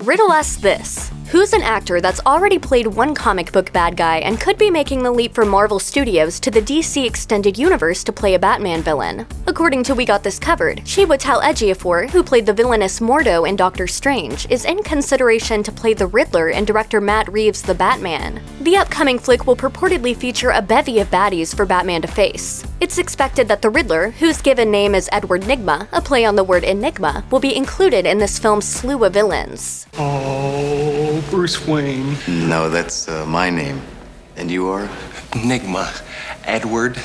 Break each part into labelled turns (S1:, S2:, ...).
S1: Riddle us this. Who's an actor that's already played one comic book bad guy and could be making the leap from Marvel Studios to the DC Extended Universe to play a Batman villain? According to We Got This Covered, Chiwetel Ejiofor, who played the villainous Mordo in Doctor Strange, is in consideration to play the Riddler in director Matt Reeves' The Batman. The upcoming flick will purportedly feature a bevy of baddies for Batman to face. It's expected that the Riddler, whose given name is Edward Nygma, a play on the word enigma, will be included in this film's slew of villains.
S2: Oh, Bruce Wayne.
S3: No, that's my name. And you are?
S2: Nygma. Edward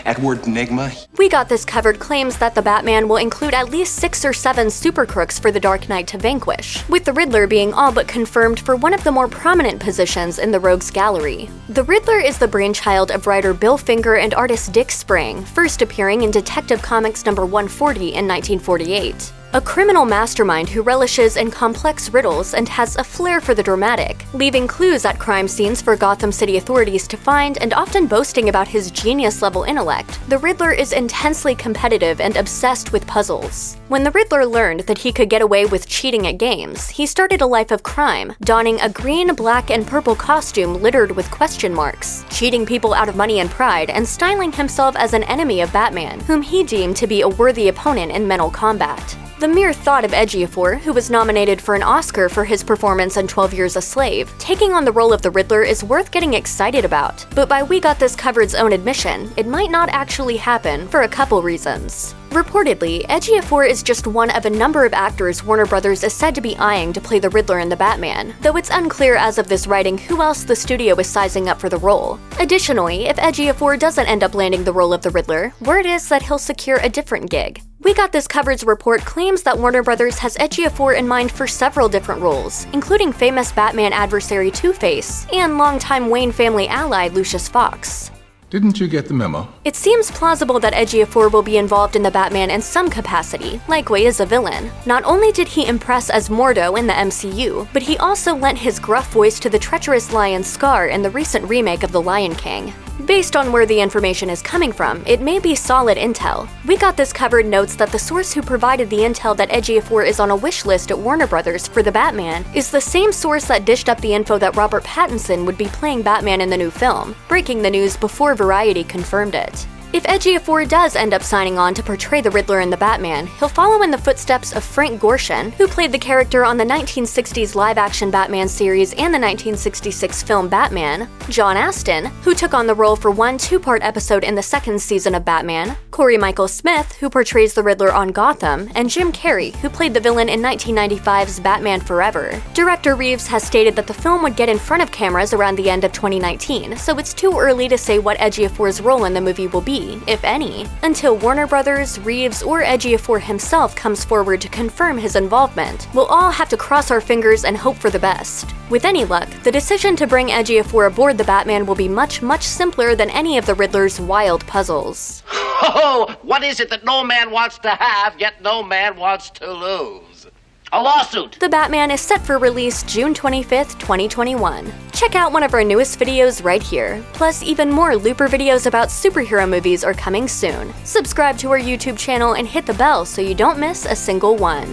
S2: Nygma.
S1: We Got This Covered claims that the Batman will include at least 6 or 7 super crooks for the Dark Knight to vanquish, with the Riddler being all but confirmed for one of the more prominent positions in the Rogues Gallery. The Riddler is the brainchild of writer Bill Finger and artist Dick Sprang, first appearing in Detective Comics number 140 in 1948. A criminal mastermind who relishes in complex riddles and has a flair for the dramatic, leaving clues at crime scenes for Gotham City authorities to find and often boasting about his genius-level intellect, the Riddler is intensely competitive and obsessed with puzzles. When the Riddler learned that he could get away with cheating at games, he started a life of crime, donning a green, black, and purple costume littered with question marks, cheating people out of money and pride, and styling himself as an enemy of Batman, whom he deemed to be a worthy opponent in mental combat. The mere thought of Ejiofor, who was nominated for an Oscar for his performance in 12 Years a Slave, taking on the role of the Riddler is worth getting excited about. But by We Got This Covered's own admission, it might not actually happen for a couple reasons. Reportedly, Ejiofor is just one of a number of actors Warner Bros. Is said to be eyeing to play the Riddler in the Batman, though it's unclear as of this writing who else the studio is sizing up for the role. Additionally, if Ejiofor doesn't end up landing the role of the Riddler, word is that he'll secure a different gig. We Got This Covered's report claims that Warner Bros. Has Ejiofor in mind for several different roles, including famous Batman adversary Two-Face and longtime Wayne family ally Lucius Fox.
S4: Didn't you get the memo?
S1: It seems plausible that Ejiofor will be involved in the Batman in some capacity, likely as a villain. Not only did he impress as Mordo in the MCU, but he also lent his gruff voice to the treacherous lion Scar in the recent remake of The Lion King. Based on where the information is coming from, it may be solid intel. We Got This Covered notes that the source who provided the intel that Ejiofor is on a wish list at Warner Bros. For the Batman is the same source that dished up the info that Robert Pattinson would be playing Batman in the new film, breaking the news before Variety confirmed it. If Ejiofor does end up signing on to portray the Riddler in the Batman, he'll follow in the footsteps of Frank Gorshin, who played the character on the 1960s live-action Batman series and the 1966 film Batman, John Astin, who took on the role for one 2-part episode in the second season of Batman, Corey Michael Smith, who portrays the Riddler on Gotham, and Jim Carrey, who played the villain in 1995's Batman Forever. Director Reeves has stated that the film would get in front of cameras around the end of 2019, so it's too early to say what Ejiofor's role in the movie will be, if any, until Warner Bros., Reeves, or Ejiofor himself comes forward to confirm his involvement. We'll all have to cross our fingers and hope for the best. With any luck, the decision to bring Ejiofor aboard the Batman will be much simpler than any of the Riddler's wild puzzles.
S5: Oh, what is it that no man wants to have, yet no man wants to lose? A lawsuit!
S1: The Batman is set for release June 25th, 2021. Check out one of our newest videos right here. Plus, even more Looper videos about superhero movies are coming soon. Subscribe to our YouTube channel and hit the bell so you don't miss a single one.